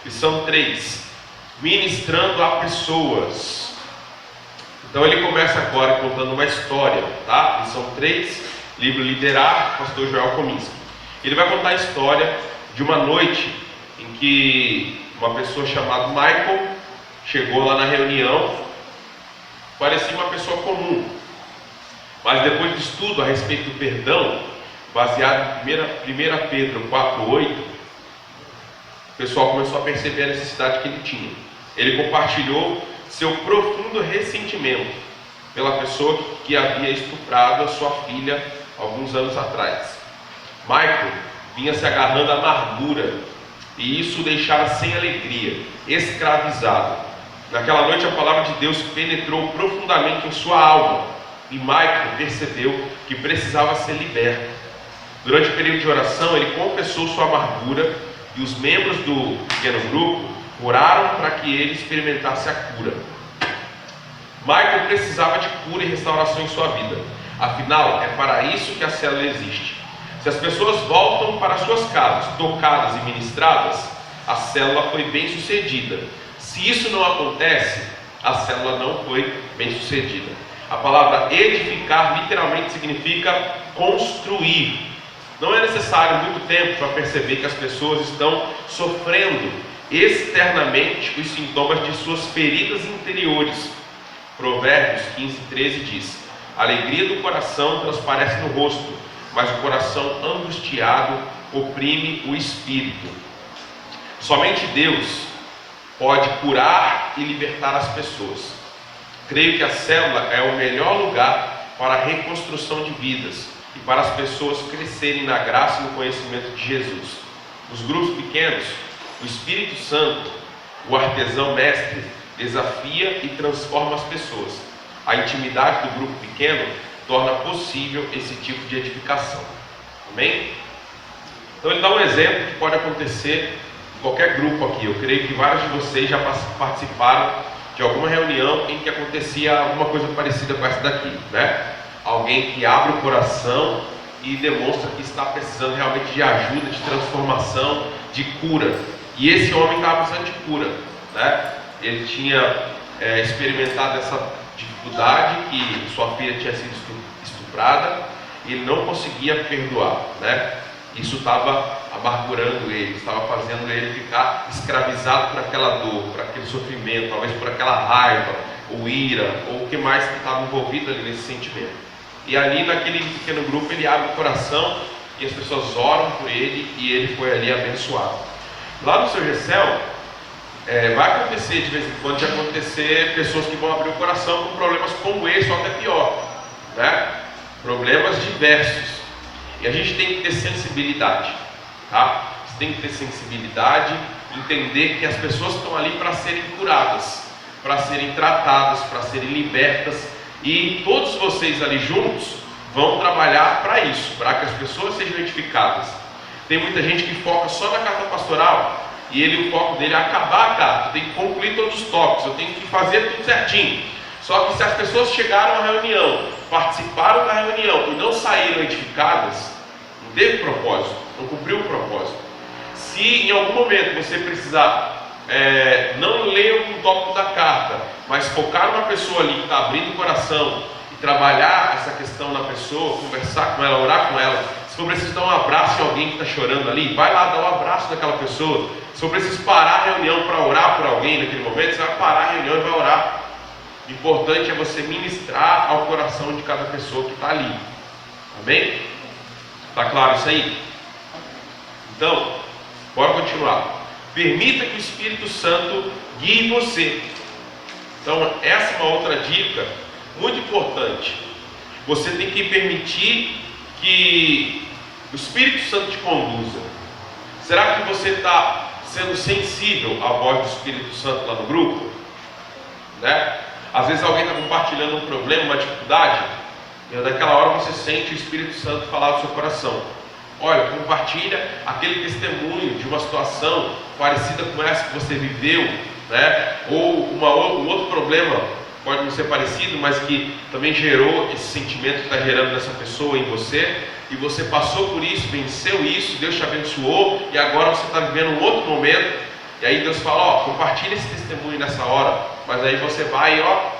Lição 3, ministrando a pessoas. Então ele começa agora contando uma história, tá? Lição 3, livro Liderar, pastor Joel Kominski. Ele vai contar a história de uma noite em que uma pessoa chamada Michael chegou lá na reunião. Parecia uma pessoa comum, mas depois de estudo a respeito do perdão, baseado em 1 Pedro 4,8, o pessoal começou a perceber a necessidade que ele tinha. Ele compartilhou seu profundo ressentimento pela pessoa que havia estuprado a sua filha alguns anos atrás. Michael vinha se agarrando à amargura, e isso o deixara sem alegria, escravizado. Naquela noite a palavra de Deus penetrou profundamente em sua alma, e Michael percebeu que precisava ser liberto. Durante o período de oração ele confessou sua amargura, e os membros do pequeno grupo oraram para que ele experimentasse a cura. Michael precisava de cura e restauração em sua vida. Afinal, é para isso que a célula existe. Se as pessoas voltam para suas casas, tocadas e ministradas, a célula foi bem sucedida. Se isso não acontece, a célula não foi bem sucedida. A palavra edificar literalmente significa construir. Não é necessário muito tempo para perceber que as pessoas estão sofrendo externamente os sintomas de suas feridas interiores. Provérbios 15:13 diz: a alegria do coração transparece no rosto, mas o coração angustiado oprime o espírito. Somente Deus pode curar e libertar as pessoas. Creio que a célula é o melhor lugar para a reconstrução de vidas e para as pessoas crescerem na graça e no conhecimento de Jesus. Nos grupos pequenos, o Espírito Santo, o artesão mestre, desafia e transforma as pessoas. A intimidade do grupo pequeno torna possível esse tipo de edificação. Amém? Então ele dá um exemplo que pode acontecer em qualquer grupo aqui. Eu creio que vários de vocês já participaram de alguma reunião em que acontecia alguma coisa parecida com essa daqui, né? Alguém que abre o coração e demonstra que está precisando realmente de ajuda, de transformação, de cura. E esse homem estava precisando de cura, né? Ele tinha experimentado essa dificuldade, que sua filha tinha sido estuprada, e ele não conseguia perdoar, né? Isso estava amargurando ele, estava fazendo ele ficar escravizado por aquela dor, por aquele sofrimento, talvez por aquela raiva, ou ira, ou o que mais que estava envolvido ali nesse sentimento. E ali naquele pequeno grupo ele abre o coração, e as pessoas oram por ele, e ele foi ali abençoado. Lá no seu Gessel, vai acontecer de vez em quando, de acontecer pessoas que vão abrir o coração com problemas como esse, ou até pior, né? Problemas diversos. E a gente tem que ter sensibilidade, tá? Você tem que ter sensibilidade, entender que as pessoas estão ali para serem curadas, para serem tratadas, para serem libertas, e todos vocês ali juntos vão trabalhar para isso, para que as pessoas sejam edificadas. Tem muita gente que foca só na carta pastoral, e o foco dele é acabar a carta, tem que concluir todos os tópicos, eu tenho que fazer tudo certinho. Só que se as pessoas chegaram à reunião, participaram da reunião e não saíram edificadas, não teve propósito, não cumpriu o propósito. Se em algum momento você precisar não ler um tópico da carta, mas focar numa pessoa ali que está abrindo o coração e trabalhar essa questão na pessoa, conversar com ela, orar com ela. Se for preciso dar um abraço em alguém que está chorando ali, vai lá dar um abraço naquela pessoa. Se for preciso parar a reunião para orar por alguém naquele momento, você vai parar a reunião e vai orar. O importante é você ministrar ao coração de cada pessoa que está ali. Amém? Está claro isso aí? Então, bora continuar. Permita que o Espírito Santo guie você. Então, essa é uma outra dica muito importante. Você tem que permitir que o Espírito Santo te conduza. Será que você está sendo sensível à voz do Espírito Santo lá no grupo? Né? Às vezes alguém está compartilhando um problema, uma dificuldade, e naquela hora você sente o Espírito Santo falar no seu coração. Olha, compartilha aquele testemunho de uma situação parecida com essa que você viveu, né? Ou um outro problema, pode não ser parecido, mas que também gerou esse sentimento que está gerando nessa pessoa em você, e você passou por isso, venceu isso, Deus te abençoou, e agora você está vivendo um outro momento. E aí Deus fala, ó, compartilha esse testemunho nessa hora, mas aí você vai e ó,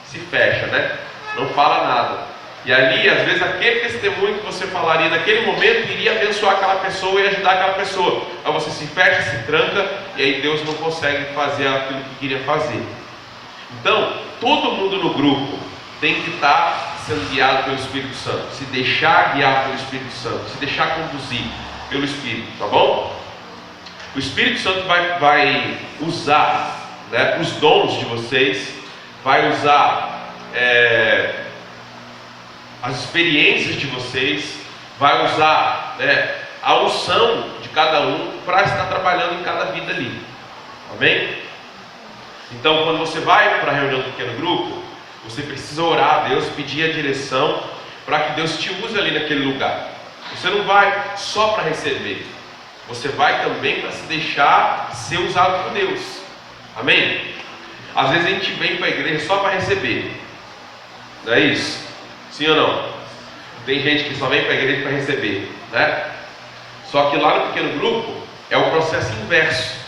se fecha, né? Não fala nada. E ali, às vezes, aquele testemunho que você falaria naquele momento iria abençoar aquela pessoa e ajudar aquela pessoa. Aí você se fecha, se tranca, e aí Deus não consegue fazer aquilo que queria fazer. Então, todo mundo no grupo tem que estar sendo guiado pelo Espírito Santo, se deixar guiar pelo Espírito Santo, se deixar conduzir pelo Espírito, tá bom? O Espírito Santo vai usar, né, os dons de vocês, vai usar as experiências de vocês, vai usar, né, a unção de cada um para estar trabalhando em cada vida ali, amém? Então, quando você vai para a reunião do pequeno grupo, você precisa orar a Deus, pedir a direção para que Deus te use ali naquele lugar. Você não vai só para receber, você vai também para se deixar ser usado por Deus, amém? Às vezes a gente vem para a igreja só para receber, não é isso? Sim ou não? Tem gente que só vem para a igreja para receber, né? Só que lá no pequeno grupo é o processo inverso.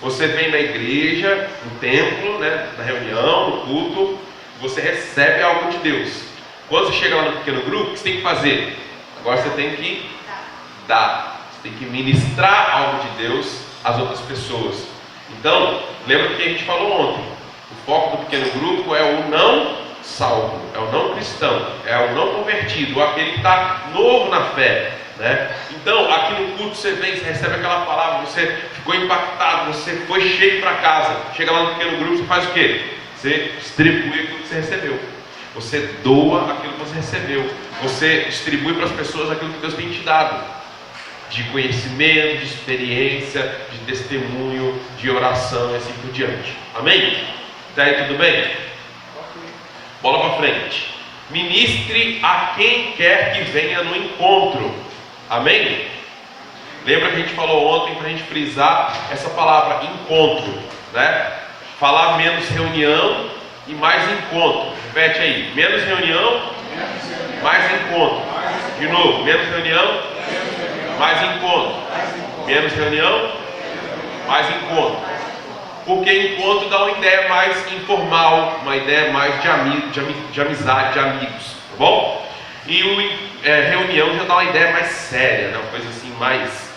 Você vem na igreja, no templo, né, na reunião, no culto, você recebe algo de Deus. Quando você chega lá no pequeno grupo, o que você tem que fazer? Agora você tem que dar, você tem que ministrar algo de Deus às outras pessoas. Então, lembra que a gente falou ontem, o foco do pequeno grupo é o não salvo, é o não cristão, é o não convertido, aquele que está novo na fé, né? Então, aqui no culto você vem, você recebe aquela palavra, você ficou impactado, você foi cheio para casa, chega lá no pequeno grupo, você faz o quê? Você distribui aquilo que você recebeu, você doa aquilo que você recebeu, você distribui para as pessoas aquilo que Deus tem te dado, de conhecimento, de experiência, de testemunho, de oração e assim por diante, amém? Tá aí, tudo bem? Bola para frente. Ministre a quem quer que venha no encontro. Amém? Lembra que a gente falou ontem para a gente frisar essa palavra encontro, né? Falar menos reunião e mais encontro. Repete aí. Menos reunião, mais encontro. De novo. Menos reunião, mais encontro. Menos reunião, mais encontro. Porque encontro dá uma ideia mais informal, uma ideia mais de amizade, de amigos, tá bom? E reunião já dá uma ideia mais séria, né? Uma coisa assim mais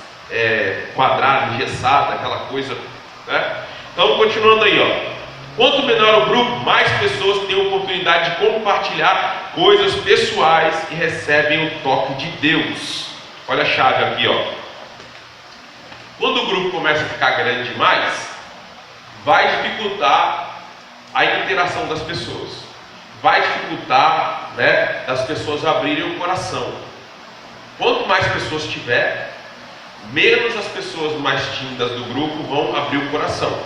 quadrada, engessada, aquela coisa, né? Então, continuando aí, ó. Quanto menor o grupo, mais pessoas têm a oportunidade de compartilhar coisas pessoais e recebem o toque de Deus. Olha a chave aqui, ó. Quando o grupo começa a ficar grande demais, vai dificultar a interação das pessoas, vai dificultar, né, das pessoas abrirem o coração. Quanto mais pessoas tiver, menos as pessoas mais tímidas do grupo vão abrir o coração.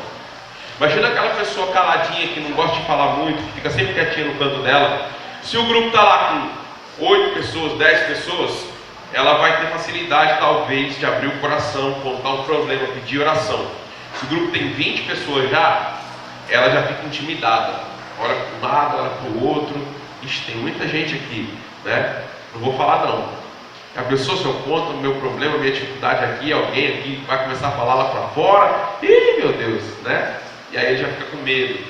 Imagina aquela pessoa caladinha que não gosta de falar muito, que fica sempre quietinha no canto dela. Se o grupo está lá com 8 pessoas, 10 pessoas, ela vai ter facilidade talvez de abrir o coração, contar um problema, pedir oração. Se o grupo tem 20 pessoas já, ela já fica intimidada. Olha para um lado, olha para o outro. Ixi, tem muita gente aqui, né? Não vou falar não. A pessoa, se eu conto o meu problema, a minha dificuldade aqui, alguém aqui vai começar a falar lá para fora. Ih, meu Deus, né? E aí já fica com medo.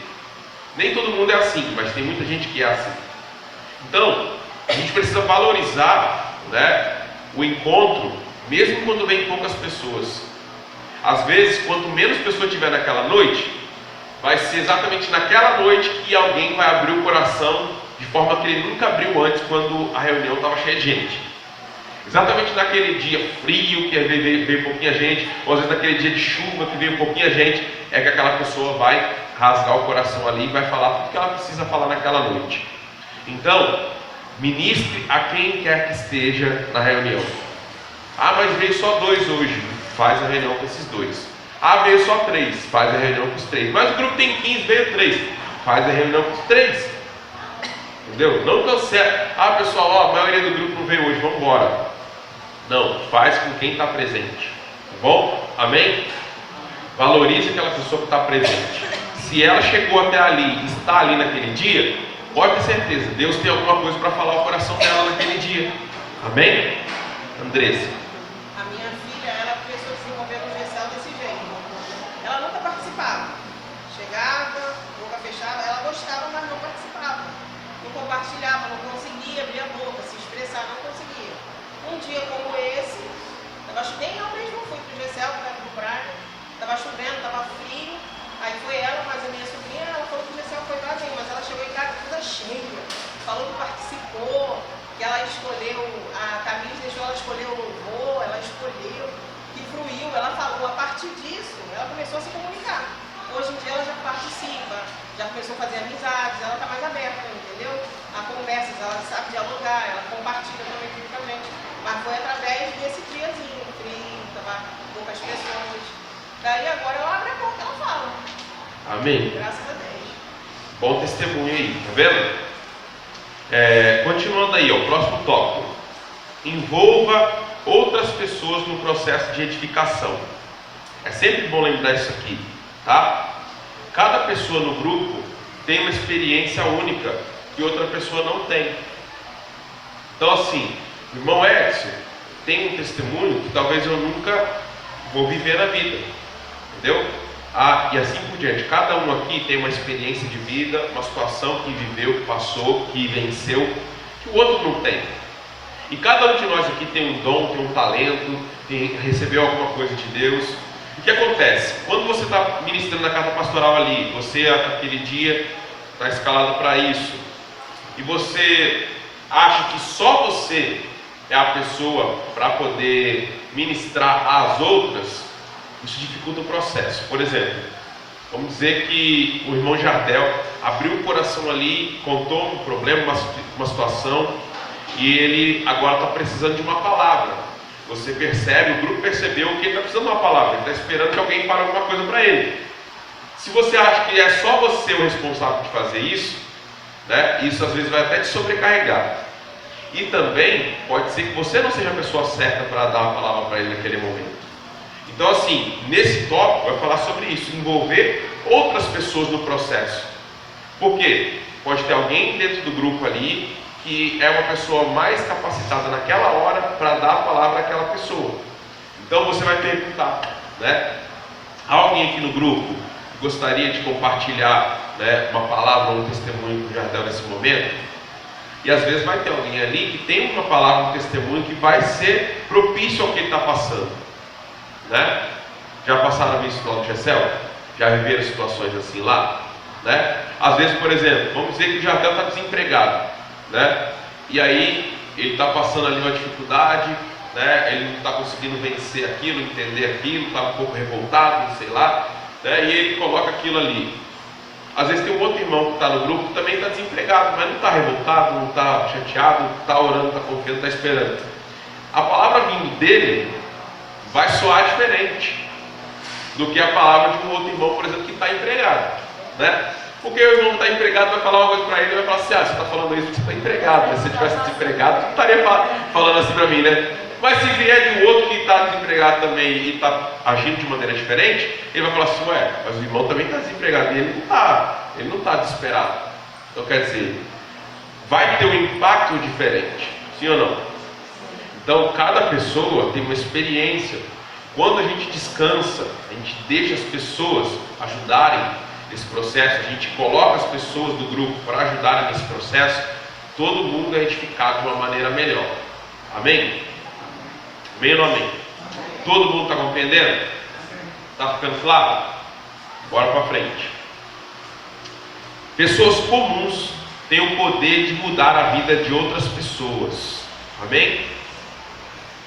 Nem todo mundo é assim, mas tem muita gente que é assim. Então, a gente precisa valorizar, né, o encontro, mesmo quando vem poucas pessoas. Às vezes, quanto menos pessoa tiver naquela noite, vai ser exatamente naquela noite que alguém vai abrir o coração de forma que ele nunca abriu antes, quando a reunião estava cheia de gente. Exatamente naquele dia frio que veio pouquinha gente, ou às vezes naquele dia de chuva que veio pouquinha gente, é que aquela pessoa vai rasgar o coração ali e vai falar tudo que ela precisa falar naquela noite. Então, ministre a quem quer que esteja na reunião. Ah, mas veio só 2 hoje. Faz a reunião com esses 2. Ah, veio só 3. Faz a reunião com os 3. Mas o grupo tem 15, veio 3. Faz a reunião com os 3. Entendeu? Não cancela. Ah, pessoal, ó, a maioria do grupo não veio hoje, vamos embora. Não, faz com quem está presente. Tá bom? Amém? Valorize aquela pessoa que está presente. Se ela chegou até ali e está ali naquele dia, pode ter certeza, Deus tem alguma coisa para falar ao coração dela naquele dia. Amém? Andressa. A minha filha, ela começou a desenvolver o universal desse jeito. chegava, boca fechada, ela gostava, mas não participava. Não compartilhava, não conseguia abrir a boca, se expressar, não conseguia. Um dia como esse, nem eu mesmo fui pro Gessel, que estava no praia, estava chovendo, estava frio, aí foi ela, mas a minha sobrinha, ela falou que o Gessel foi vazio, mas ela chegou em casa toda cheia, falou que participou, que ela escolheu, a Camila deixou ela escolher o louvor, ela escolheu, que fruiu, ela falou, a partir disso, ela começou a se comunicar. Hoje em dia ela já participa, já começou a fazer amizades, ela está mais aberta, entendeu? A conversas, ela sabe dialogar, ela compartilha também tudo com a gente. Mas foi através desse diazinho, frio, estava poucas pessoas. Daí agora ela abre a boca, ela fala. Amém. Graças a Deus. Bom testemunho aí, tá vendo? Continuando aí, ó, o próximo tópico. Envolva outras pessoas no processo de edificação. É sempre bom lembrar isso aqui, tá? Cada pessoa no grupo tem uma experiência única que outra pessoa não tem. Então assim, o irmão Edson tem um testemunho que talvez eu nunca vou viver na vida, entendeu? E assim por diante. Cada um aqui tem uma experiência de vida, uma situação que viveu, que passou, que venceu, que o outro não tem. E cada um de nós aqui tem um dom, tem um talento, recebeu alguma coisa de Deus. O que acontece? Quando você está ministrando na casa pastoral ali, você aquele dia está escalado para isso, e você acha que só você é a pessoa para poder ministrar às outras, isso dificulta o processo. Por exemplo, vamos dizer que o irmão Jardel abriu o coração ali, contou um problema, uma situação, e ele agora está precisando de uma palavra. Você percebe, o grupo percebeu que ele está precisando de uma palavra, ele está esperando que alguém fale alguma coisa para ele. Se você acha que é só você o responsável de fazer isso, né, isso às vezes vai até te sobrecarregar. E também pode ser que você não seja a pessoa certa para dar a palavra para ele naquele momento. Então assim, nesse tópico vai falar sobre isso, envolver outras pessoas no processo. Por quê? Pode ter alguém dentro do grupo ali que é uma pessoa mais capacitada naquela hora para dar a palavra àquela pessoa. Então você vai perguntar, né? Há alguém aqui no grupo que gostaria de compartilhar, né, uma palavra ou um testemunho com o Jardel nesse momento? E às vezes vai ter alguém ali que tem uma palavra, um testemunho que vai ser propício ao que ele está passando, né? Já passaram isso no Alto Gessel? Já viveram situações assim lá, né? Às vezes, por exemplo, vamos dizer que o Jardel está desempregado, né? E aí ele está passando ali uma dificuldade, né? Ele não está conseguindo vencer aquilo, entender aquilo, está um pouco revoltado, sei lá, né? E ele coloca aquilo ali. Às vezes tem um outro irmão que está no grupo que também está desempregado, mas não está revoltado, não está chateado, está orando, está confiando, está esperando. A palavra vindo dele vai soar diferente do que a palavra de um outro irmão, por exemplo, que está empregado, né? Porque o irmão que está empregado vai falar uma coisa para ele e vai falar assim: ah, você está falando isso porque você está empregado, mas se você tivesse desempregado, não estaria falando assim para mim, né? Mas se vier de um outro que está desempregado também e está agindo de maneira diferente, ele vai falar assim: ué, mas o irmão também está desempregado e ele não está desesperado. Então quer dizer, vai ter um impacto diferente, sim ou não? Então cada pessoa tem uma experiência. Quando a gente descansa, a gente deixa as pessoas ajudarem nesse processo, a gente coloca as pessoas do grupo para ajudarem nesse processo, todo mundo é edificado de uma maneira melhor. Amém? Amém ou não amém? Todo mundo está compreendendo? Está ficando claro? Bora para frente. Pessoas comuns têm o poder de mudar a vida de outras pessoas. Amém?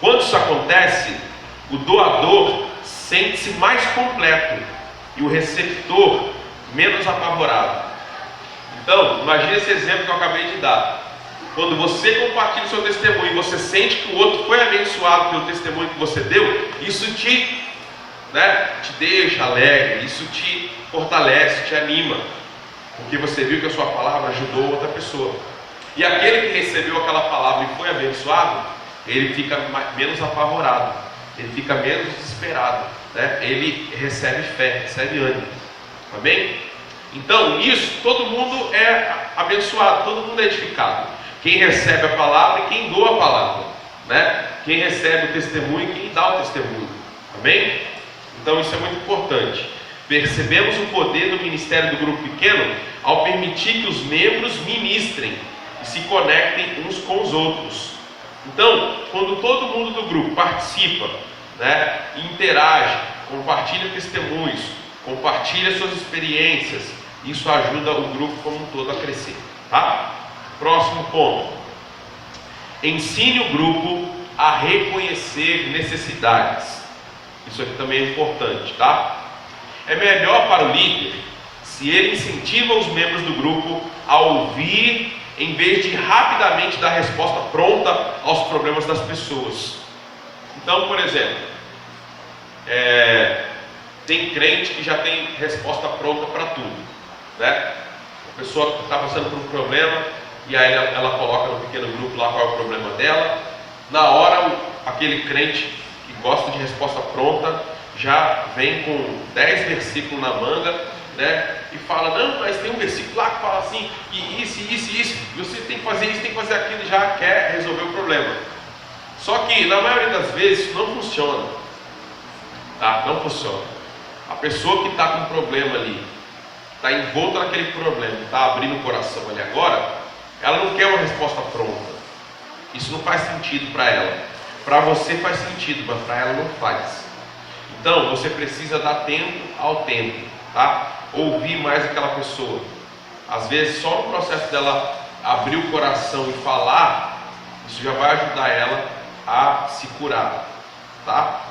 Quando isso acontece, o doador sente-se mais completo e o receptor menos apavorado. Então, imagine esse exemplo que eu acabei de dar. Quando você compartilha o seu testemunho e você sente que o outro foi abençoado pelo testemunho que você deu, isso te deixa alegre, isso te fortalece, te anima, porque você viu que a sua palavra ajudou outra pessoa. E aquele que recebeu aquela palavra e foi abençoado, ele fica menos apavorado, ele fica menos desesperado, né? Ele recebe fé, recebe ânimo. Amém? Então, isso, todo mundo é abençoado, todo mundo é edificado. Quem recebe a palavra e quem doa a palavra, né? Quem recebe o testemunho e quem dá o testemunho. Amém? Então, isso é muito importante. Percebemos o poder do ministério do grupo pequeno ao permitir que os membros ministrem e se conectem uns com os outros. Então, quando todo mundo do grupo participa, né, interage, compartilha testemunhos, compartilha suas experiências, isso ajuda o grupo como um todo a crescer, tá? Próximo ponto. Ensine o grupo a reconhecer necessidades. Isso aqui também é importante, tá? É melhor para o líder se ele incentiva os membros do grupo a ouvir, em vez de rapidamente dar resposta pronta aos problemas das pessoas. Então, por exemplo, tem crente que já tem resposta pronta para tudo, né? A pessoa está passando por um problema e aí ela coloca no pequeno grupo lá qual é o problema dela. Na hora, aquele crente que gosta de resposta pronta já vem com 10 versículos na manga, né? E fala, não, mas tem um versículo lá que fala assim, e isso, e você tem que fazer isso, tem que fazer aquilo, e já quer resolver o problema. Só que na maioria das vezes isso não funciona, tá? Não funciona. A pessoa que está com um problema ali, está envolta naquele problema, está abrindo o coração ali agora, ela não quer uma resposta pronta. Isso não faz sentido para ela. Para você faz sentido, mas para ela não faz. Então você precisa dar tempo ao tempo, tá? Ouvir mais aquela pessoa. Às vezes só no processo dela abrir o coração e falar, isso já vai ajudar ela a se curar, tá?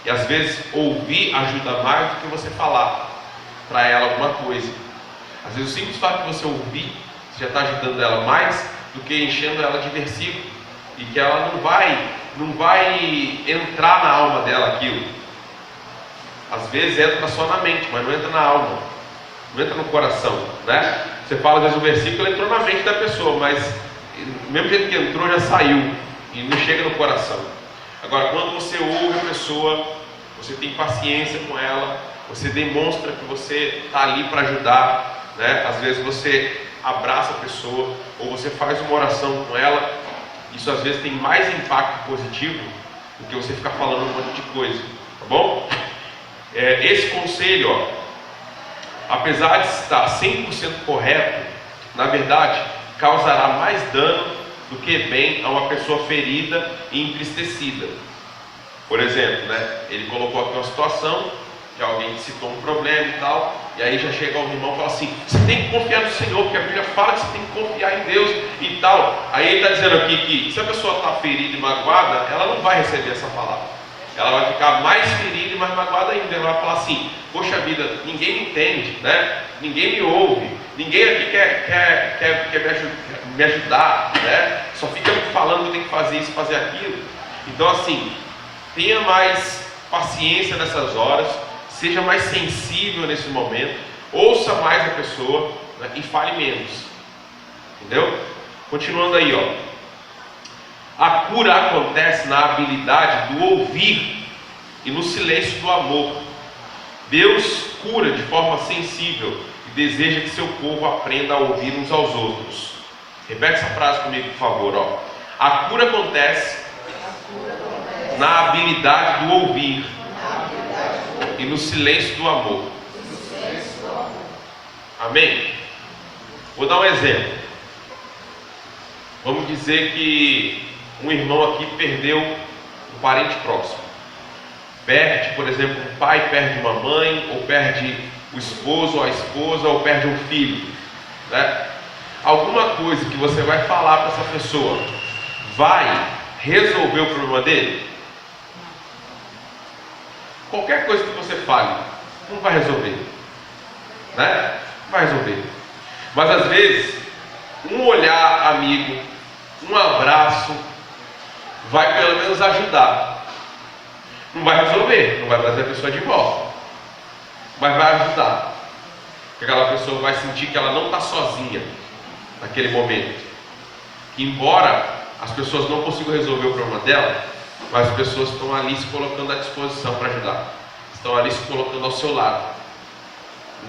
E às vezes ouvir ajuda mais do que você falar para ela alguma coisa. Às vezes o simples fato de você ouvir, você já está ajudando ela mais do que enchendo ela de versículo, e que ela não vai entrar na alma dela aquilo. Às vezes entra só na mente, mas não entra na alma, não entra no coração, né? Você fala, às vezes o versículo entrou na mente da pessoa, mas do mesmo jeito que entrou, já saiu e não chega no coração. Agora, quando você ouve a pessoa, você tem paciência com ela, você demonstra que você está ali para ajudar, né? Às vezes você abraça a pessoa, ou você faz uma oração com ela. Isso às vezes tem mais impacto positivo do que você ficar falando um monte de coisa, tá bom? Esse conselho, ó, apesar de estar 100% correto, na verdade, causará mais dano do que bem a uma pessoa ferida e entristecida. Por exemplo, né, ele colocou aqui uma situação que alguém citou um problema e tal, e aí já chega um irmão e fala assim, você tem que confiar no Senhor, porque a Bíblia fala que você tem que confiar em Deus e tal. Aí ele está dizendo aqui que se a pessoa está ferida e magoada, ela não vai receber essa palavra. Ela vai ficar mais ferida e mais magoada ainda. Ela vai falar assim, poxa vida, ninguém me entende, né? Ninguém me ouve, ninguém aqui quer me ajudar, né? Só fica me falando que eu tenho que fazer isso, fazer aquilo. Então assim, tenha mais paciência nessas horas, seja mais sensível nesse momento, ouça mais a pessoa, né, e fale menos. Entendeu? Continuando aí, ó. A cura acontece na habilidade do ouvir e no silêncio do amor. Deus cura de forma sensível e deseja que seu povo aprenda a ouvir uns aos outros. Repete essa frase comigo, por favor, ó. A cura acontece na habilidade do ouvir e no silêncio do amor. Amém? Vou dar um exemplo. Vamos dizer que um irmão aqui perdeu um parente próximo. Perde, por exemplo, um pai perde uma mãe, ou perde o esposo ou a esposa, ou perde um filho, né? Alguma coisa que você vai falar para essa pessoa vai resolver o problema dele? Qualquer coisa que você fale não vai resolver, né? Não vai resolver. Mas às vezes um olhar amigo, um abraço vai pelo menos ajudar. Não vai resolver, não vai trazer a pessoa de volta, mas vai ajudar. Porque aquela pessoa vai sentir que ela não está sozinha naquele momento. Que embora as pessoas não consigam resolver o problema dela, mas as pessoas estão ali se colocando à disposição para ajudar, estão ali se colocando ao seu lado.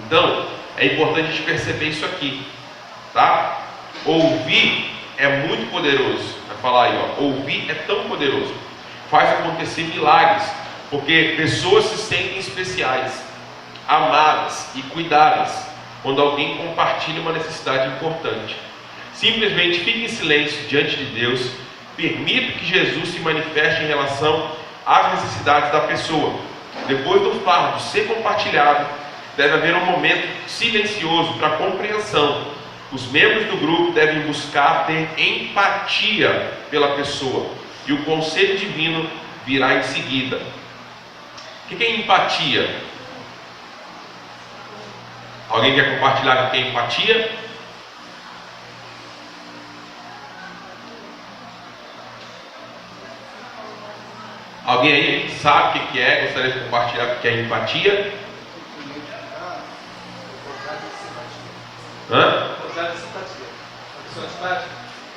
Então é importante a gente perceber isso aqui, tá? Ouvir é muito poderoso. Vai falar aí, ó, ouvir é tão poderoso, faz acontecer milagres, porque pessoas se sentem especiais, amadas, amadas e cuidadas quando alguém compartilha uma necessidade importante. Simplesmente fique em silêncio diante de Deus, permita que Jesus se manifeste em relação às necessidades da pessoa. Depois do fardo ser compartilhado, deve haver um momento silencioso para compreensão. Os membros do grupo devem buscar ter empatia pela pessoa, e o conselho divino virá em seguida. O que é empatia? Alguém quer compartilhar o que é empatia? Alguém aí sabe o que é? Gostaria de compartilhar o que é empatia? Hã?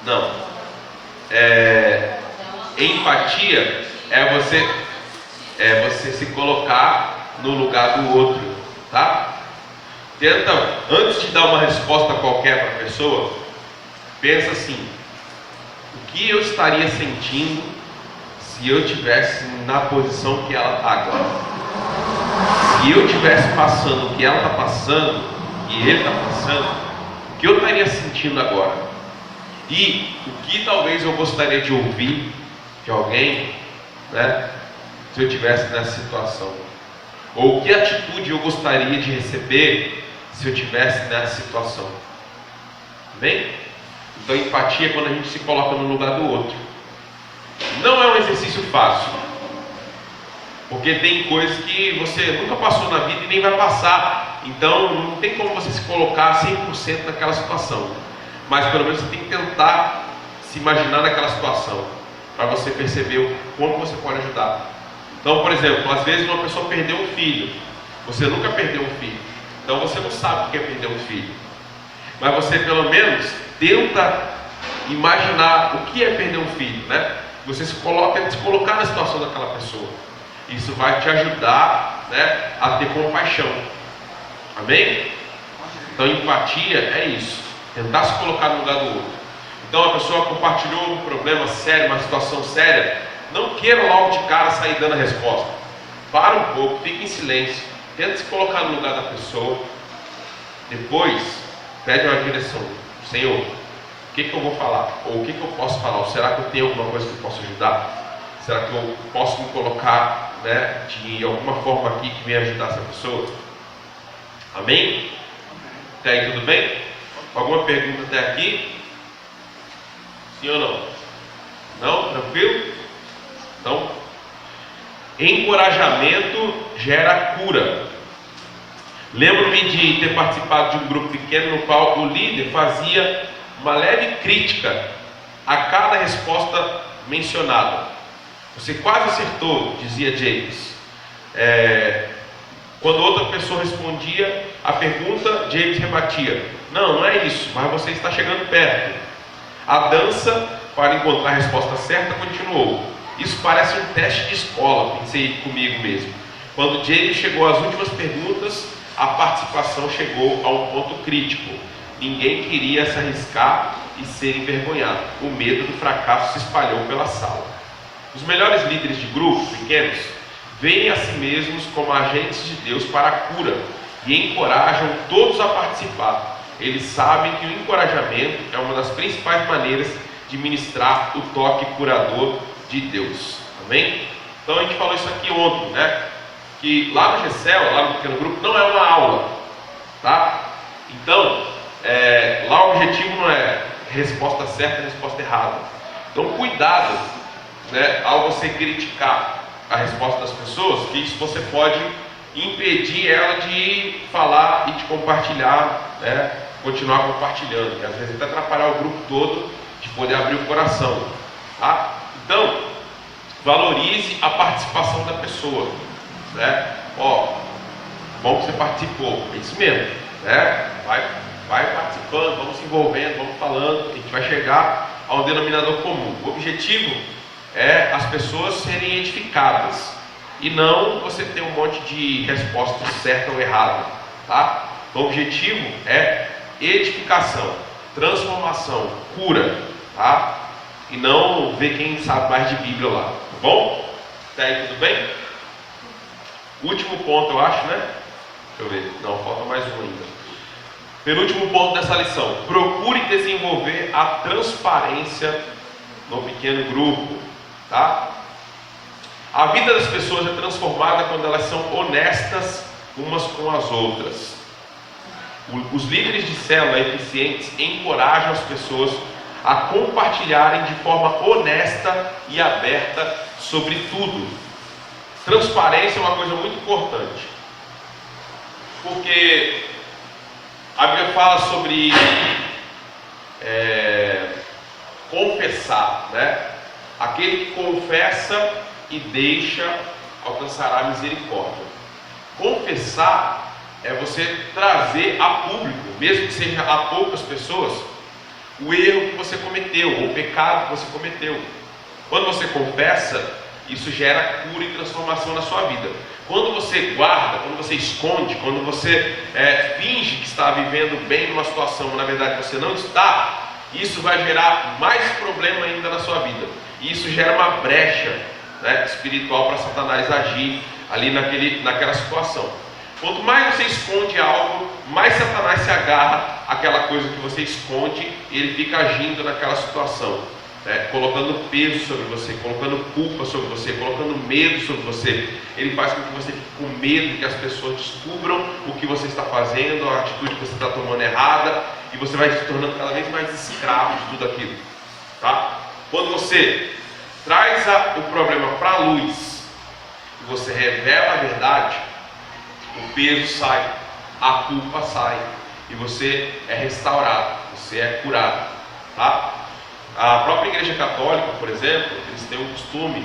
Não. Empatia é você se colocar no lugar do outro, tá? Tenta, antes de dar uma resposta qualquer para a pessoa, pensa assim: o que eu estaria sentindo se eu estivesse na posição que ela está agora? Se eu estivesse passando o que ela está passando e ele está passando, o que eu estaria sentindo agora? E o que talvez eu gostaria de ouvir de alguém, né, se eu estivesse nessa situação? Ou que atitude eu gostaria de receber se eu estivesse nessa situação? Amém? Então empatia é quando a gente se coloca no lugar do outro. Não é um exercício fácil, porque tem coisas que você nunca passou na vida e nem vai passar. Então não tem como você se colocar 100% naquela situação, mas pelo menos você tem que tentar se imaginar naquela situação, para você perceber como você pode ajudar. Então, por exemplo, às vezes uma pessoa perdeu um filho, você nunca perdeu um filho, então você não sabe o que é perder um filho, mas você pelo menos tenta imaginar o que é perder um filho, né? Você tenta se colocar na situação daquela pessoa. Isso vai te ajudar, né, a ter compaixão. Amém? Então empatia é isso, tentar se colocar no lugar do outro. Então a pessoa compartilhou um problema sério, uma situação séria, não queira logo de cara sair dando a resposta. Para um pouco, fique em silêncio, tenta se colocar no lugar da pessoa. Depois pede uma direção: Senhor, o que eu vou falar? Ou o que eu posso falar? Ou será que eu tenho alguma coisa que eu posso ajudar? Será que eu posso me colocar, né, de alguma forma aqui que venha ajudar essa pessoa? Amém? Até aí tudo bem? Alguma pergunta até aqui? Sim ou não? Não? Tranquilo? Então, encorajamento gera cura. Lembro-me de ter participado de um grupo pequeno no qual o líder fazia uma leve crítica a cada resposta mencionada. Você quase acertou, dizia James. Quando outra pessoa respondia a pergunta, James rebatia: não é isso, mas você está chegando perto. A dança para encontrar a resposta certa continuou. Isso parece um teste de escola, pensei comigo mesmo. Quando James chegou às últimas perguntas, a participação chegou a um ponto crítico. Ninguém queria se arriscar e ser envergonhado. O medo do fracasso se espalhou pela sala. Os melhores líderes de grupos pequenos veem a si mesmos como agentes de Deus para a cura e encorajam todos a participar. Eles sabem que o encorajamento é uma das principais maneiras de ministrar o toque curador de Deus. Amém? Então a gente falou isso aqui ontem, né? Que lá no GCL, lá no pequeno grupo, não é uma aula, tá? Então, lá o objetivo não é resposta certa e resposta errada. Então cuidado, né, ao você criticar a resposta das pessoas, que isso você pode impedir ela de falar e de compartilhar, né, continuar compartilhando, que às vezes até atrapalhar o grupo todo de poder abrir o coração, tá? Então, valorize a participação da pessoa, né? Ó, bom que você participou, é isso mesmo, né? Vai participando, vamos se envolvendo, vamos falando, a gente vai chegar a um denominador comum. O objetivo é as pessoas serem edificadas e não você ter um monte de respostas certa ou errada, tá? Então, o objetivo é edificação, transformação, cura, tá? E não ver quem sabe mais de Bíblia lá, tá bom? Até aí tudo bem? Último ponto, eu acho, né? Deixa eu ver. Não, falta mais um ainda. Penúltimo ponto dessa lição. Procure desenvolver a transparência no pequeno grupo. Tá? A vida das pessoas é transformada quando elas são honestas umas com as outras. Os líderes de célula eficientes encorajam as pessoas a compartilharem de forma honesta e aberta sobre tudo. Transparência é uma coisa muito importante, porque a Bíblia fala sobre confessar, né? Aquele que confessa e deixa alcançará a misericórdia. Confessar é você trazer a público, mesmo que seja a poucas pessoas, o erro que você cometeu, ou o pecado que você cometeu. Quando você confessa, isso gera cura e transformação na sua vida. Quando você guarda, quando você esconde, quando você finge que está vivendo bem numa situação, mas na verdade você não está, isso vai gerar mais problema ainda na sua vida. E isso gera uma brecha, né, espiritual para Satanás agir ali naquela situação. Quanto mais você esconde algo, mais Satanás se agarra àquela coisa que você esconde e ele fica agindo naquela situação, né, colocando peso sobre você, colocando culpa sobre você, colocando medo sobre você. Ele faz com que você fique com medo de que as pessoas descubram o que você está fazendo, a atitude que você está tomando errada, e você vai se tornando cada vez mais escravo de tudo aquilo. Tá? Quando você traz o problema para a luz e você revela a verdade, o peso sai, a culpa sai e você é restaurado, você é curado. Tá? A própria Igreja Católica, por exemplo, eles têm um costume,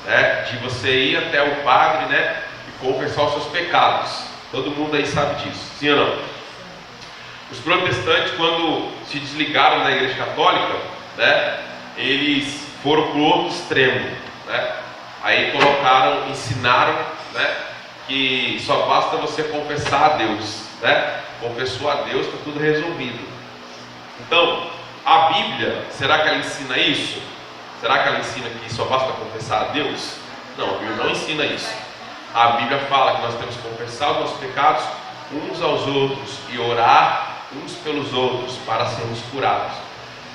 né, de você ir até o padre, né, e confessar os seus pecados. Todo mundo aí sabe disso, sim ou não? Os protestantes, quando se desligaram da Igreja Católica, né, eles foram para o outro extremo, né? Aí ensinaram, né, que só basta você confessar a Deus, né? Confessou a Deus, está tudo resolvido. Então, a Bíblia, será que ela ensina isso? Será que ela ensina que só basta confessar a Deus? Não, a Bíblia não ensina isso. A Bíblia fala que nós temos que confessar os nossos pecados uns aos outros e orar uns pelos outros para sermos curados.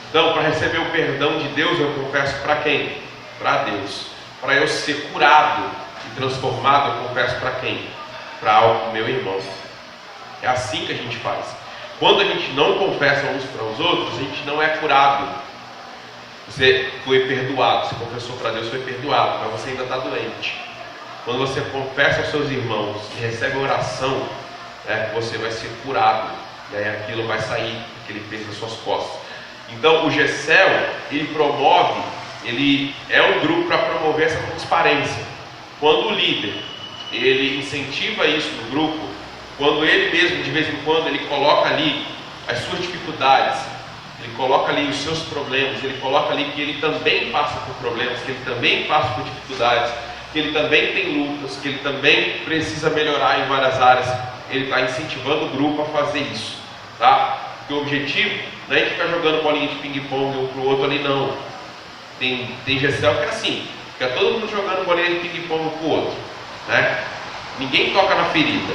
Então, para receber o perdão de Deus, eu confesso para quem? Para Deus. Para eu ser curado e transformado, eu confesso para quem? Para o meu irmão. É assim que a gente faz. Quando a gente não confessa uns para os outros, a gente não é curado. Você foi perdoado, você confessou para Deus, foi perdoado, mas você ainda está doente. Quando você confessa aos seus irmãos e recebe a oração, você vai ser curado. E aí aquilo vai sair, aquele peso nas suas costas. Então o GECEL, ele é um grupo para promover essa transparência. Quando o líder, ele incentiva isso no grupo, quando ele mesmo, de vez em quando, ele coloca ali as suas dificuldades, ele coloca ali os seus problemas, ele coloca ali que ele também passa por problemas, que ele também passa por dificuldades, que ele também tem lutas, que ele também precisa melhorar em várias áreas. Ele está incentivando o grupo a fazer isso, tá? Porque o objetivo não é ficar jogando bolinha de ping-pong um para o outro ali, não. Tem GECEL que é assim, fica todo mundo jogando bolinha de ping-pong um para o outro, né? Ninguém toca na ferida,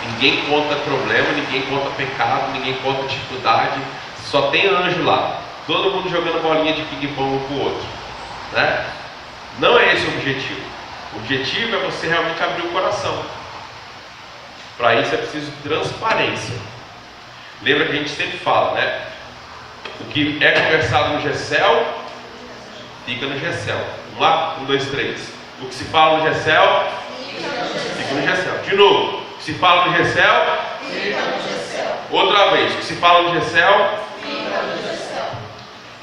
ninguém conta problema, ninguém conta pecado, ninguém conta dificuldade, só tem anjo lá, todo mundo jogando bolinha de ping-pong um para o outro, né? Não é esse o objetivo. O objetivo é você realmente abrir o coração. Para isso é preciso transparência. Lembra que a gente sempre fala, né? O que é conversado no GECEL, fica no GECEL. Vamos lá? 1, 2, 3. O que se fala no GECEL, fica no GECEL. De novo. O que se fala no GECEL, fica no GECEL. Outra vez. O que se fala no GECEL, fica no GECEL.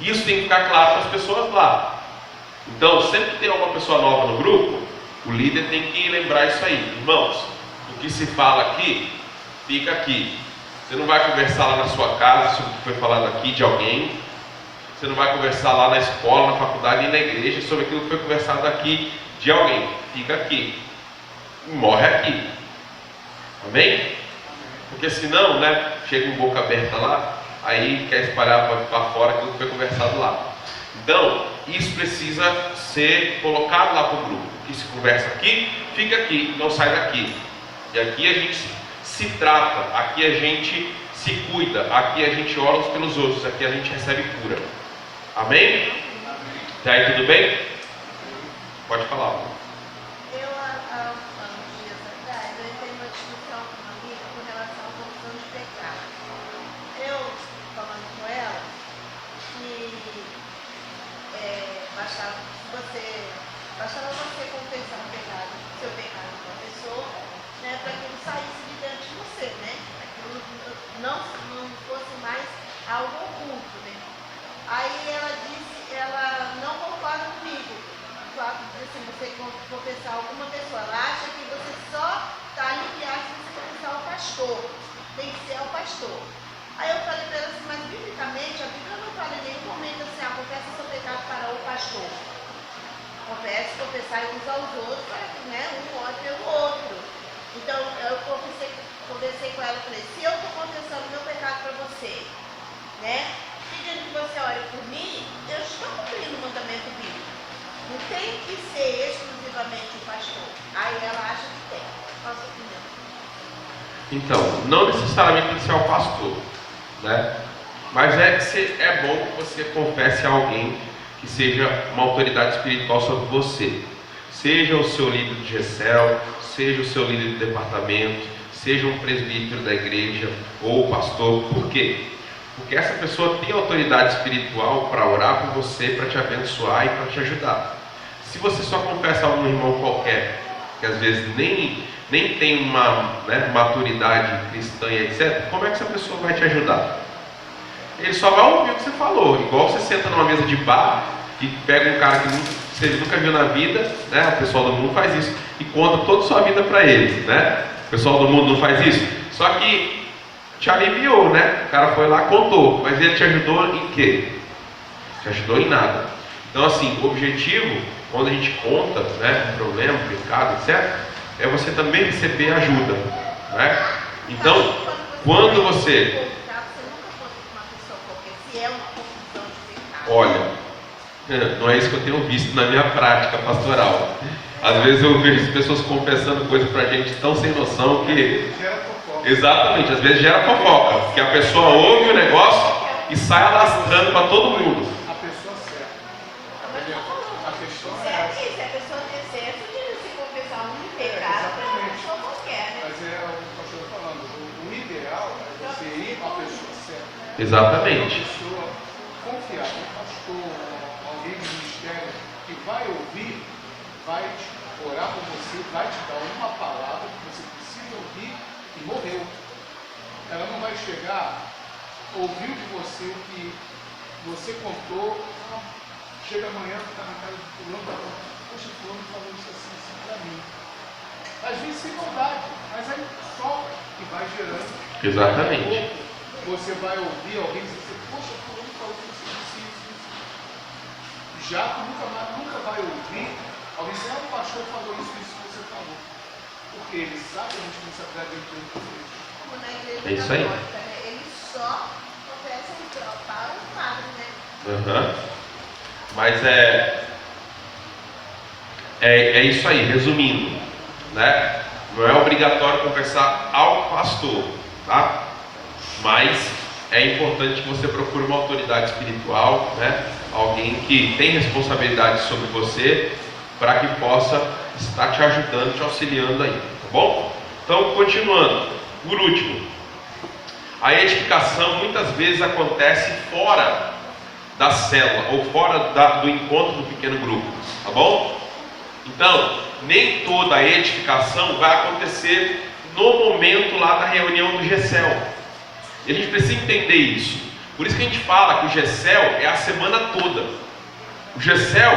Isso tem que ficar claro para as pessoas lá. Então, sempre que tem alguma pessoa nova no grupo, o líder tem que lembrar isso aí. Irmãos, o que se fala aqui, fica aqui. Você não vai conversar lá na sua casa sobre o que foi falado aqui de alguém. Você não vai conversar lá na escola, na faculdade, nem na igreja sobre aquilo que foi conversado aqui de alguém. Fica aqui. E morre aqui. Amém? Porque senão, né, chega com boca aberta lá, aí quer espalhar para fora aquilo que foi conversado lá. Então, isso precisa ser colocado lá para o grupo. O que se conversa aqui, fica aqui, não sai daqui. E aqui a gente se trata, aqui a gente se cuida, aqui a gente ora uns pelos outros, aqui a gente recebe cura. Amém? Tá aí, tudo bem? Pode falar. Eu, há uns dias atrás, eu entrei numa discussão com uma amiga com relação à confissão de pecado. Eu, falando com ela, que bastava você confessar o pecado, seu pecado com a pessoa, né, para que ele saísse de dentro de você, né? Para que não fosse mais algo oculto, né? Aí ela disse, ela não concorda comigo. O fato de assim, você confessar alguma pessoa, ela acha que você só está aliviado se você confessar ao pastor. Tem que ser ao pastor. Aí eu falei para ela assim, mas biblicamente a Bíblia não fala em nenhum momento assim, confessa seu pecado para o pastor. Confessar uns aos outros, para que um ore pelo outro. Então eu conversei com ela e falei, se eu estou confessando meu pecado para você, né? Pedindo que você ore por mim, eu estou cumprindo o mandamento bíblico. Não tem que ser exclusivamente o pastor. Aí ela acha que tem. Qual a sua opinião? Então, não necessariamente tem que ser o pastor, né? Mas é bom que você confesse a alguém que seja uma autoridade espiritual sobre você. Seja o seu líder de GECEL, seja o seu líder de departamento, seja um presbítero da igreja ou pastor. Por quê? Porque essa pessoa tem autoridade espiritual para orar por você, para te abençoar e para te ajudar. Se você só confessa a um irmão qualquer, que às vezes nem tem uma maturidade cristã e etc., como é que essa pessoa vai te ajudar? Ele só vai ouvir o que você falou. Igual você senta numa mesa de bar e pega um cara que você nunca viu na vida, né? O pessoal do mundo faz isso e conta toda a sua vida para ele, né? O pessoal do mundo não faz isso. Só que te aliviou, né? O cara foi lá, contou, mas ele te ajudou em quê? Te ajudou em nada. Então, assim, o objetivo, quando a gente conta, né, problema, pecado, etc., é você também receber ajuda, né? Então, quando você... Olha, não é isso que eu tenho visto na minha prática pastoral. Às vezes eu vejo as pessoas confessando coisas pra gente tão sem noção que... Exatamente, às vezes gera fofoca, que a pessoa ouve o negócio e sai alastrando para todo mundo. A pessoa certa. A pessoa certa. Se a pessoa tem senso de se confessar um pecado para uma pessoa qualquer, né? Mas é o que o pastor está falando. O ideal é você ir com a pessoa certa. Exatamente. Uma pessoa confiar, um pastor, alguém do ministério que vai ouvir, vai orar por você, vai te dar uma palavra que você precisa ouvir e morreu. Ela não vai chegar, ouviu de você o que você contou, chega amanhã, está na casa do fulano, poxa, fulano falou isso assim para mim. Às vezes sem maldade, mas aí só que vai gerando. Exatamente. Você vai ouvir alguém dizer, poxa, fulano falou isso. Já tu nunca vai ouvir alguém dizer, o pastor falou isso que você falou. Porque ele sabe a responsabilidade dele por isso. Como na igreja É isso aí. católica, né? Ele só confessa para o padre, né? Uhum. Mas é isso aí, resumindo, né? Não é obrigatório confessar ao pastor, tá? Mas é importante que você procure uma autoridade espiritual, né? Alguém que tem responsabilidade sobre você, para que possa estar te ajudando, te auxiliando aí, tá bom? Então, continuando, por último, a edificação muitas vezes acontece fora da célula ou fora do encontro do pequeno grupo, tá bom? Então, nem toda a edificação vai acontecer no momento lá da reunião do GECEL. E a gente precisa entender isso. Por isso que a gente fala que o GECEL é a semana toda. O GECEL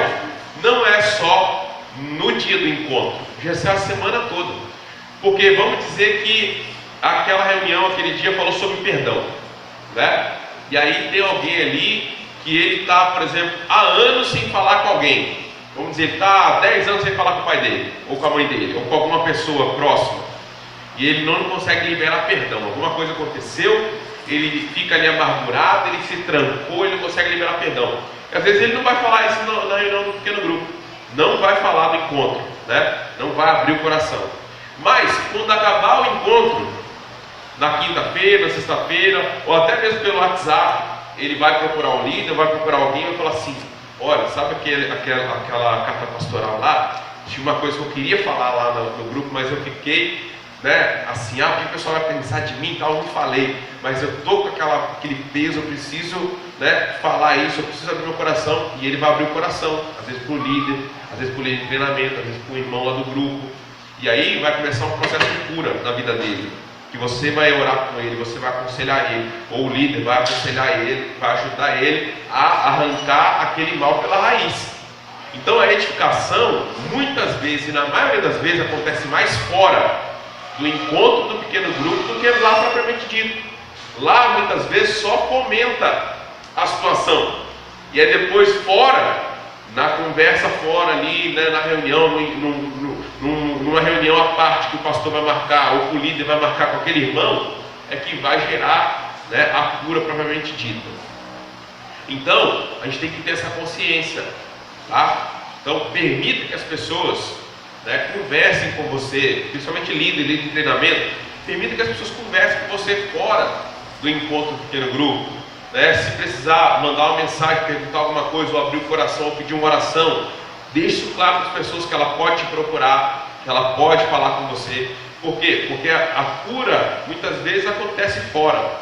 não é só no dia do encontro. O GECEL é a semana toda. Porque vamos dizer que aquela reunião, aquele dia, falou sobre perdão, né? E aí tem alguém ali que ele está, por exemplo, há anos sem falar com alguém. Vamos dizer, ele está há 10 anos sem falar com o pai dele, ou com a mãe dele, ou com alguma pessoa próxima. E ele não consegue liberar perdão. Alguma coisa aconteceu, ele fica ali amargurado, ele se trancou, ele não consegue liberar perdão. E às vezes ele não vai falar isso na reunião do pequeno grupo. Não vai falar do encontro, né? Não vai abrir o coração. Mas quando acabar o encontro, na quinta-feira, na sexta-feira, ou até mesmo pelo WhatsApp, ele vai procurar um líder, vai procurar alguém e vai falar assim: olha, sabe aquela carta pastoral lá? Tinha uma coisa que eu queria falar lá no grupo, mas eu fiquei, assim, o que o pessoal vai pensar de mim e tal, eu não falei, mas eu estou com aquele peso, eu preciso falar isso, eu preciso abrir meu coração. E ele vai abrir o coração, às vezes para o líder, às vezes para o líder de treinamento, às vezes para o irmão lá do grupo, e aí vai começar um processo de cura na vida dele, que você vai orar com ele, você vai aconselhar ele, ou o líder vai aconselhar ele, vai ajudar ele a arrancar aquele mal pela raiz. Então a edificação, muitas vezes, e na maioria das vezes, acontece mais fora do encontro do pequeno grupo do que lá propriamente dito. Lá muitas vezes só fomenta a situação, e é depois fora, na conversa fora ali, na reunião, numa reunião à parte que o pastor vai marcar, ou que o líder vai marcar com aquele irmão, é que vai gerar a cura propriamente dita. Então a gente tem que ter essa consciência, tá? Então permita que as pessoas conversem com você, principalmente líder de treinamento. Permita que as pessoas conversem com você fora do encontro do pequeno grupo. Se precisar mandar uma mensagem, perguntar alguma coisa, ou abrir o coração, ou pedir uma oração, deixe isso claro para as pessoas que ela pode te procurar, que ela pode falar com você. Por quê? Porque a cura muitas vezes acontece fora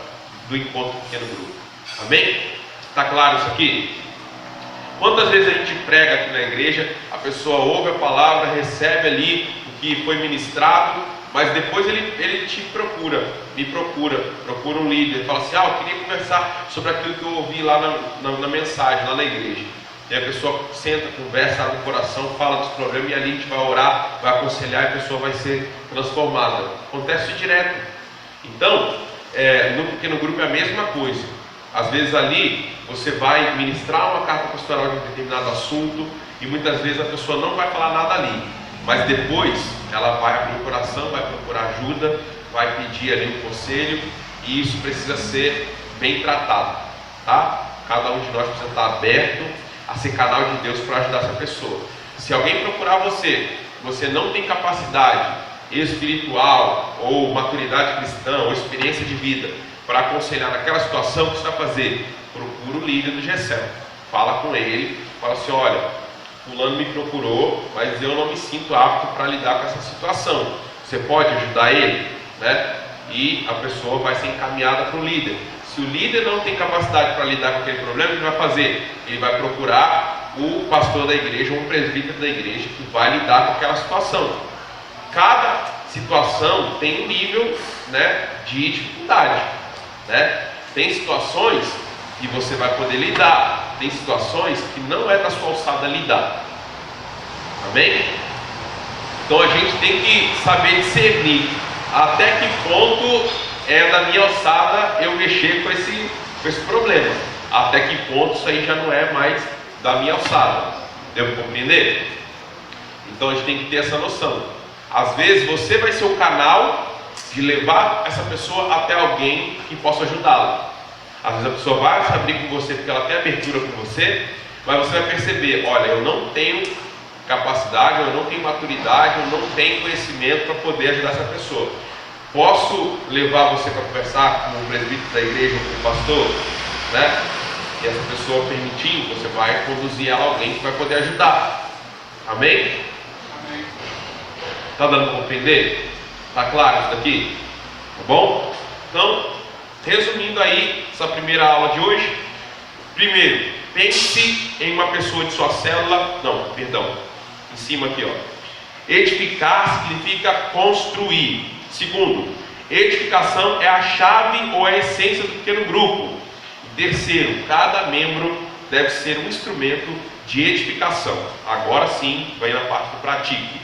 do encontro do pequeno grupo. Amém? Está claro isso aqui? Quantas vezes a gente prega aqui na igreja, a pessoa ouve a palavra, recebe ali o que foi ministrado, mas depois ele te procura, procura um líder, fala assim: eu queria conversar sobre aquilo que eu ouvi lá na mensagem, lá na igreja. E a pessoa senta, conversa, abre o coração, fala dos problemas, e ali a gente vai orar, vai aconselhar, e a pessoa vai ser transformada. Acontece direto. Então, no pequeno grupo é a mesma coisa. Às vezes ali você vai ministrar uma carta pastoral de um determinado assunto, e muitas vezes a pessoa não vai falar nada ali, mas depois ela vai abrir o coração, vai procurar ajuda, vai pedir ali um conselho, e isso precisa ser bem tratado, tá? Cada um de nós precisa estar aberto a ser canal de Deus para ajudar essa pessoa. Se alguém procurar você não tem capacidade espiritual, ou maturidade cristã, ou experiência de vida para aconselhar naquela situação, o que você vai fazer? Procura o líder do GECEL, fala com ele, fala assim: olha, fulano me procurou, mas eu não me sinto apto para lidar com essa situação, você pode ajudar ele? E a pessoa vai ser encaminhada para o líder. Se o líder não tem capacidade para lidar com aquele problema, o que ele vai fazer? Ele vai procurar o pastor da igreja, ou um presbítero da igreja, que vai lidar com aquela situação. Cada situação tem um nível de dificuldade. Tem situações que você vai poder lidar, tem situações que não é da sua alçada lidar. Amém? Então a gente tem que saber discernir até que ponto é da minha alçada eu mexer com esse problema, até que ponto isso aí já não é mais da minha alçada. Devo compreender? Então a gente tem que ter essa noção. Às vezes você vai ser o canal de levar essa pessoa até alguém que possa ajudá-la. Às vezes a pessoa vai se abrir com você porque ela tem abertura com você, mas você vai perceber: olha, eu não tenho capacidade, eu não tenho maturidade, eu não tenho conhecimento para poder ajudar essa pessoa. Posso levar você para conversar com o presbítero da igreja, com o pastor? E essa pessoa permitindo, você vai conduzir ela a alguém que vai poder ajudar. Amém? Amém. Está dando para compreender? Está claro isso daqui? Tá bom? Então, resumindo aí essa primeira aula de hoje. Primeiro, pense em uma pessoa de sua célula. Em cima aqui, edificar significa construir. Segundo, edificação é a chave ou a essência do pequeno grupo. Terceiro, cada membro deve ser um instrumento de edificação. Agora sim, vai na parte do pratique.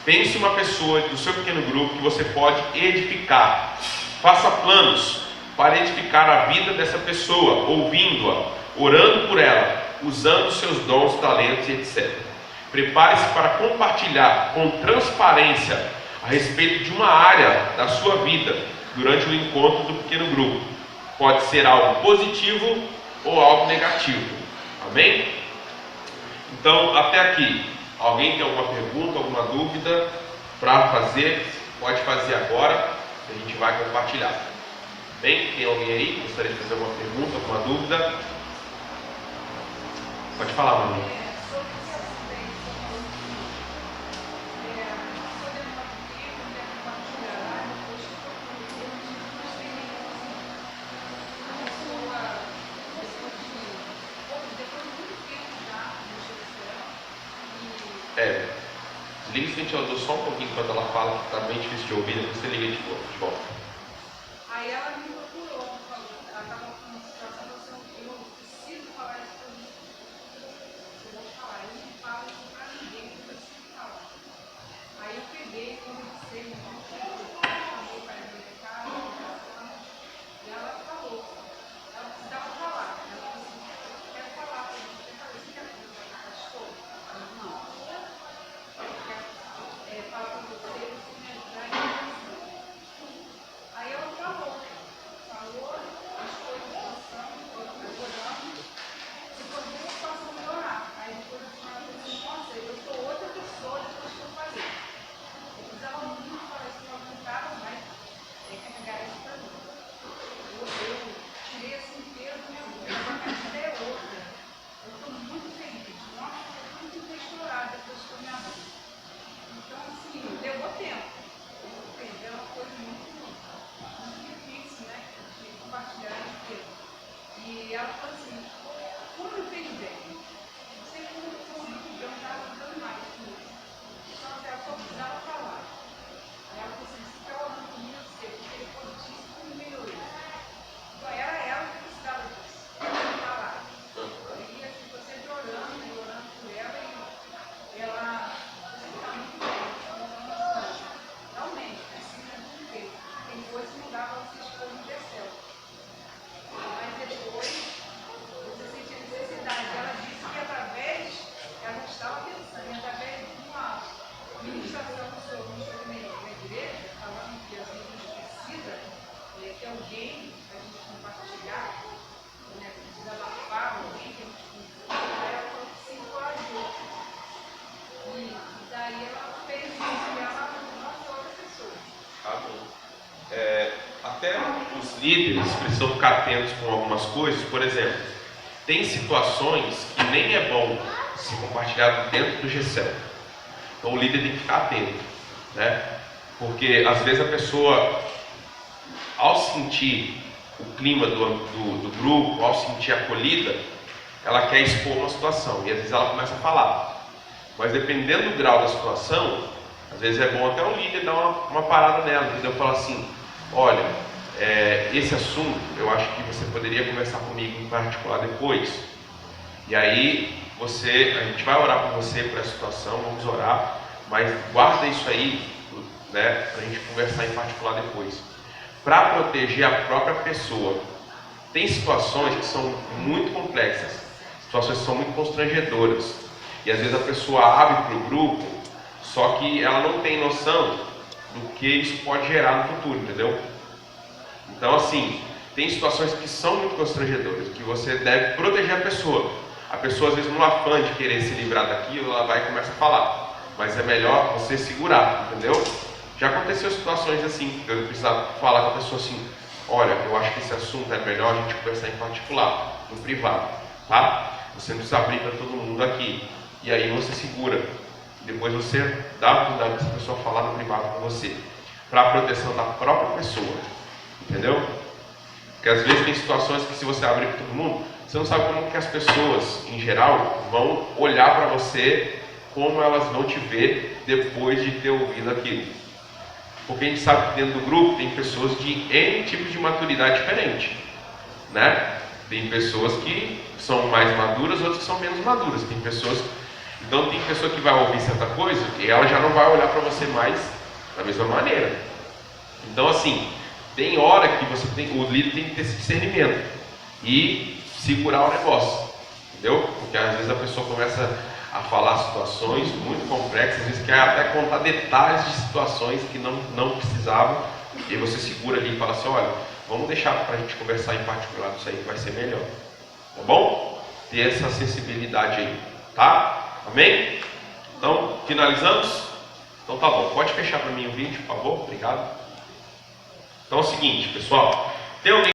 Pense em uma pessoa do seu pequeno grupo que você pode edificar. Faça planos para edificar a vida dessa pessoa, ouvindo-a, orando por ela, usando seus dons, talentos e etc. Prepare-se para compartilhar com transparência a respeito de uma área da sua vida durante o encontro do pequeno grupo. Pode ser algo positivo ou algo negativo. Amém? Então, até aqui, alguém tem alguma pergunta, alguma dúvida para fazer? pode fazer agora, que a gente vai compartilhar. Bem, tem alguém aí? Gostaria de fazer alguma pergunta, alguma dúvida? Pode falar, Manu. Liga esse ventilador só um pouquinho enquanto ela fala, que está bem difícil de ouvir, depois você liga de volta. Aí ela me procurou, falou, ela estava com uma situação, eu preciso falar isso para mim. Eu vou falar, eu não falo isso para ninguém, eu preciso falar. Aí eu peguei, conversei, chamei para ir de casa, e ela falou, ela precisava falar. Ela falou assim, eu quero falar para você. Eu falei, você quer falar para o pastor? Ela falou, não. Fala com você me ajudar em oração. Aí ela falou as coisas passando, orando, e quando eu posso melhorar. Aí depois eu falei assim, nossa, eu sou outra pessoa depois que eu falei. Eu precisava muito falar isso, eu não aguentava mais carregar isso para mim. Eu tirei assim inteiro da minha vida, a minha vida é outra. Eu estou muito feliz, nossa, eu estou muito restaurada depois que eu me abri. Então, assim, levou tempo. Entendeu? É uma coisa muito difícil, né? De compartilhar inteiro. E ela falou assim, como eu fez bem? Não sei como eu consegui, eu não estava dando mais com isso. Então, ela só precisava falar. Aí ela falou assim, você está orando comigo, eu sei, porque ele falou disso, como melhorou. Então, era ela que precisava disso. Falar. E assim, você orando por ela, e ela está muito bem. Realmente, precisa de Deus. Tem coisas que não dá para você expor no céu. Mas depois, você sente a necessidade. Ela disse que através, ela estava pensando, através de uma ministração do seu na igreja, falando que a gente precisa ter alguém para a gente compartilhar, né, precisa abafar alguém que a gente precisa. Aí ela falou que se encorajou. E daí ela fez isso e ela mostrou outra pessoa. Tá bom. Até os líderes precisam ficar atentos com algumas coisas. Por exemplo, tem situações que nem é bom se compartilhar dentro do GCEL. Então o líder tem que ficar atento, né? Porque às vezes a pessoa, ao sentir o clima do grupo, ao sentir acolhida, ela quer expor uma situação e às vezes ela começa a falar. Mas dependendo do grau da situação, às vezes é bom até o líder dar uma parada nela, entendeu? Falar assim, olha, esse assunto eu acho que você poderia conversar comigo em particular depois. E aí a gente vai orar por você para a situação, vamos orar, mas guarda isso aí, né, para a gente conversar em particular depois. Para proteger a própria pessoa. Tem situações que são muito complexas, situações que são muito constrangedoras. E às vezes a pessoa abre para o grupo, só que ela não tem noção do que isso pode gerar no futuro, entendeu? Então assim, tem situações que são muito constrangedoras, que você deve proteger a pessoa. A pessoa às vezes no afã de querer se livrar daquilo, ela vai e começa a falar. Mas é melhor você segurar, entendeu? Já aconteceu situações assim, que eu precisava falar com a pessoa assim, olha, eu acho que esse assunto é melhor a gente conversar em particular, no privado, tá? Você não precisa abrir para todo mundo aqui. E aí você segura. Depois você dá a oportunidade dessa pessoa falar no privado com você. Para a proteção da própria pessoa. Entendeu? Porque às vezes tem situações que se você abrir para todo mundo, você não sabe como que as pessoas, em geral, vão olhar para você, como elas vão te ver depois de ter ouvido aquilo. Porque a gente sabe que dentro do grupo tem pessoas de N tipos de maturidade diferente, né? Tem pessoas que são mais maduras, outras que são menos maduras. Então tem pessoa que vai ouvir certa coisa e ela já não vai olhar para você mais da mesma maneira. Então assim, tem hora que o líder tem que ter esse discernimento e segurar o negócio, entendeu? Porque às vezes a pessoa começa a falar situações muito complexas, às vezes quer até contar detalhes de situações que não precisavam, e aí você segura ali e fala assim, olha, vamos deixar para a gente conversar em particular disso aí que vai ser melhor, tá bom? Ter essa sensibilidade aí, tá? Amém? Então, finalizamos? Então tá bom, pode fechar para mim o vídeo, por favor? Obrigado. Então é o seguinte, pessoal. Tem alguém